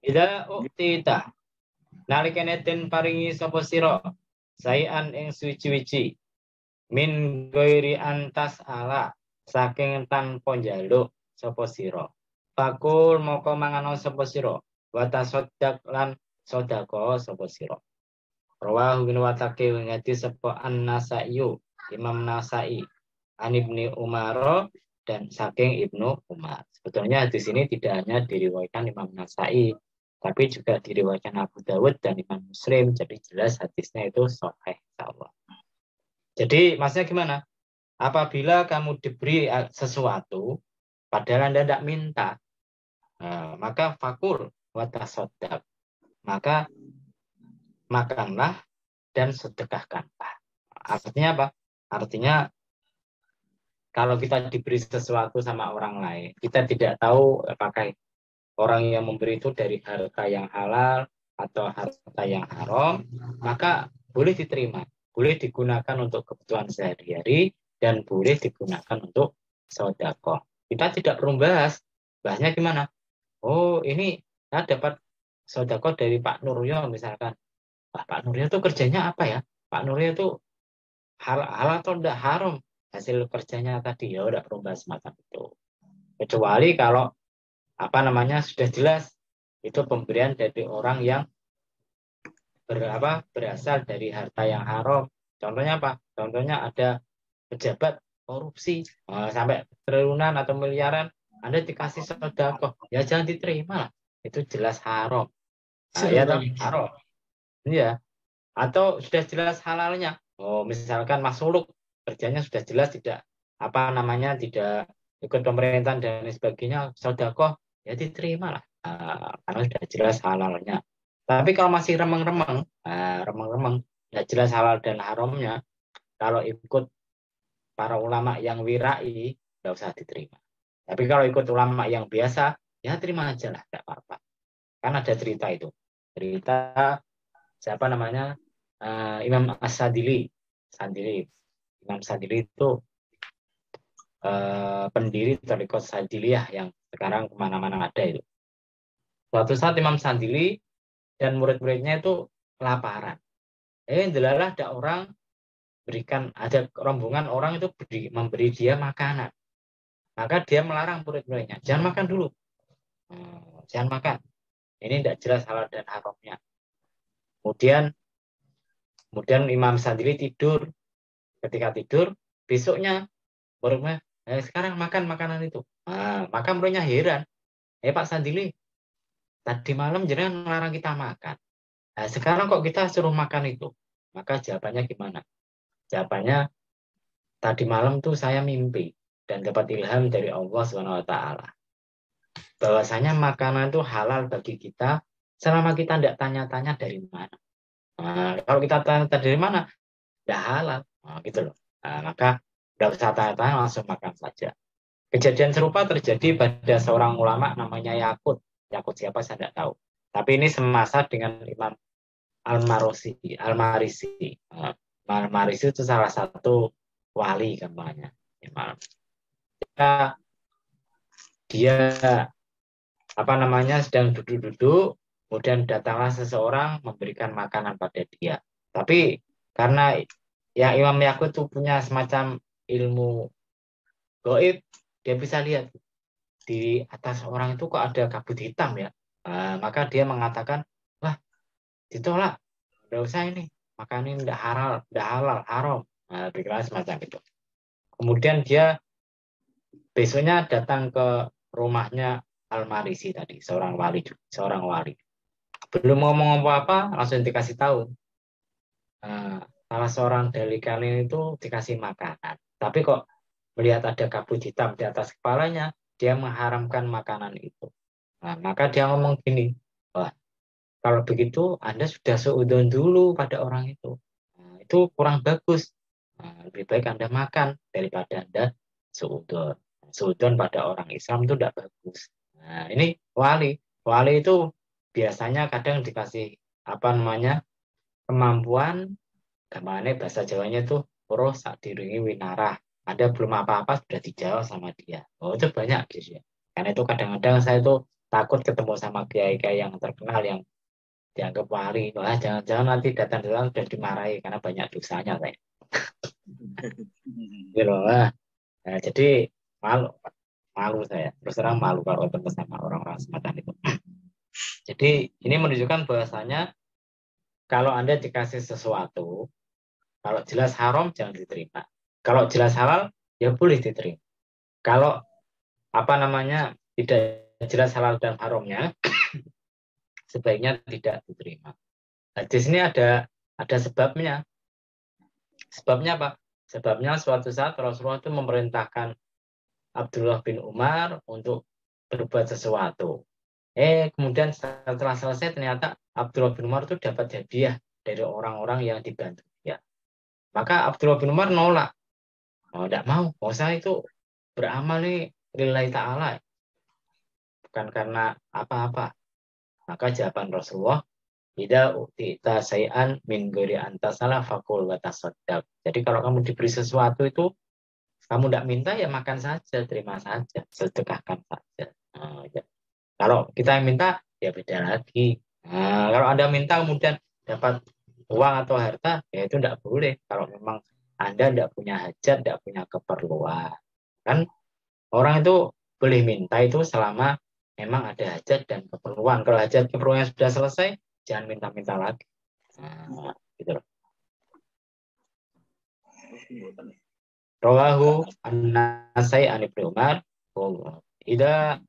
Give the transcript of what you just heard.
Ida uktita nalikane den paringi sapa sira sayan ing suci-wici min goiri antas ala saking tanpa njaluk sapa sira. Fakul moko mangano sapa sira wa tasaddaq lan sedekah sapa sira. Rawahu bin watake ngati sapa An-Nasaiyu Imam Nasai An Ibni Umar dan saking Ibnu Umar. Sebetulnya di sini tidak hanya diriwayatkan Imam Nasai, tapi juga diriwayatkan Abu Dawud dan Imam Muslim. Jadi jelas hadisnya itu sahih insyaallah. Jadi maksudnya gimana? Apabila kamu diberi sesuatu padahal Anda tidak minta, maka fakul wa tasaddaq. Maka makanlah dan sedekahkanlah. Artinya apa? Artinya kalau kita diberi sesuatu sama orang lain, kita tidak tahu apakah orang yang memberi itu dari harta yang halal atau harta yang haram, maka boleh diterima, boleh digunakan untuk kebutuhan sehari-hari dan boleh digunakan untuk sedekah. Kita tidak perlu bahasnya gimana? Oh, ini saya dapat sedekah dari Pak Nuryo misalkan. Pak Nuryo itu kerjanya apa ya? Pak Nuryo itu halal atau tidak haram hasil kerjanya tadi, ya udah perlu bahas semacam itu. Kecuali kalau sudah jelas itu pemberian dari orang yang berasal dari harta yang haram. Contohnya apa? Contohnya ada pejabat korupsi sampai triliunan atau miliaran, Anda dikasih sedekah, ya jangan diterima lah. Itu jelas haram. Ya toh, haram. Iya. Atau sudah jelas halalnya. Oh, misalkan Mas Suluk kerjanya sudah jelas tidak tidak ikut pemerintahan dan sebagainya, sedekah ya diterima lah. Karena sudah jelas halalnya. Tapi kalau masih remeng-remeng, tidak jelas halal dan haramnya, kalau ikut para ulama yang wirai, tidak usah diterima. Tapi kalau ikut ulama yang biasa, ya terima aja lah, tidak apa-apa. Kan ada cerita itu. Cerita siapa namanya? Imam As-Sadili. Imam Sadili itu pendiri Thariqat Sadiliyah yang sekarang kemana-mana ada itu. Suatu saat Imam Sadili dan murid-muridnya itu kelaparan. Delalah ada rombongan orang itu memberi dia makanan. Maka dia melarang murid-muridnya, jangan makan dulu. Jangan makan. Ini tidak jelas halal dan haramnya. Kemudian Imam Sadili tidur. Ketika tidur, besoknya muridnya, sekarang makan makanan itu. Maka muridnya heran. Pak Sadili, tadi malam jangan melarang kita makan. Sekarang kok kita suruh makan itu? Maka jawabannya gimana? Jawabannya, tadi malam tuh saya mimpi dan dapat ilham dari Allah SWT. Bahwasanya makanan itu halal bagi kita selama kita tidak tanya-tanya dari mana. Kalau kita tanya dari mana, tidak halal. Gitu loh. Maka tidak usah tanya-tanya, langsung makan saja. Kejadian serupa terjadi pada seorang ulama namanya Yakut. Yakut siapa saya tidak tahu. Tapi ini semasa dengan Imam Al-Marisi. Al-Marisi itu salah satu wali kampanye. Dia sedang duduk-duduk, kemudian datanglah seseorang memberikan makanan pada dia. Tapi karena Imam Yakut itu punya semacam ilmu gaib, dia bisa lihat di atas orang itu kok ada kabut hitam ya. Maka dia mengatakan, wah ditolak, nggak usah ini, makan ini tidak halal, haram. Pikiran semacam itu. Kemudian dia besoknya datang ke rumahnya Al-Marisi tadi, seorang wali. Belum ngomong apa-apa, langsung dikasih tahu. Salah seorang dari kalian itu dikasih makanan. Tapi kok melihat ada kabut hitam di atas kepalanya, dia mengharamkan makanan itu. Maka dia ngomong gini, wah, kalau begitu Anda sudah seudon dulu pada orang itu. Itu kurang bagus. Lebih baik Anda makan daripada Anda seudon. Seudon pada orang Islam itu tidak bagus. Ini wali. Wali itu biasanya kadang dikasih kemampuan, gamane bahasa Jawanya itu roh sak diringi winarah. Ada belum apa-apa sudah dijawab sama dia. Oh, itu banyak gitu ya. Karena itu kadang-kadang saya itu takut ketemu sama kiai-kiai yang terkenal yang dianggap wali. Wah, jangan-jangan nanti datang-datang sudah dimarahi karena banyak dosanya, saya. Gitu loh. Nah, jadi malu, malu saya. Terus terang malu kalau ketemu sama orang-orang semacam itu. Jadi ini menunjukkan bahwasanya kalau Anda dikasih sesuatu, kalau jelas haram jangan diterima. Kalau jelas halal ya boleh diterima. Kalau apa namanya tidak jelas halal dan haramnya, sebaiknya tidak diterima. Nah, di sini ada sebabnya. Sebabnya apa? Sebabnya suatu saat Rasulullah itu memerintahkan Abdullah bin Umar untuk berbuat sesuatu. Kemudian setelah selesai ternyata Abdullah bin Umar itu dapat hadiah dari orang-orang yang dibantu. Ya. Maka Abdullah bin Umar nolak. Oh, tidak mau. Oh, saya itu beramal nih lillahi ta'ala. Bukan karena apa-apa. Maka jawaban Rasulullah, tidak u'tita say'an min ghairi antasalah fakul wa tasaddaq. Jadi kalau kamu diberi sesuatu itu, kamu tidak minta ya makan saja, terima saja, sedekahkan saja. Nah, ya. Kalau kita yang minta, ya beda lagi. Nah, kalau Anda minta kemudian dapat uang atau harta, ya itu tidak boleh. Kalau memang Anda tidak punya hajat, tidak punya keperluan. Kan orang itu boleh minta itu selama memang ada hajat dan keperluan. Kalau hajat keperluannya sudah selesai, jangan minta-minta lagi. Nah, gitu loh. Rawahu an-Nasai an Ibnu Umar. Ida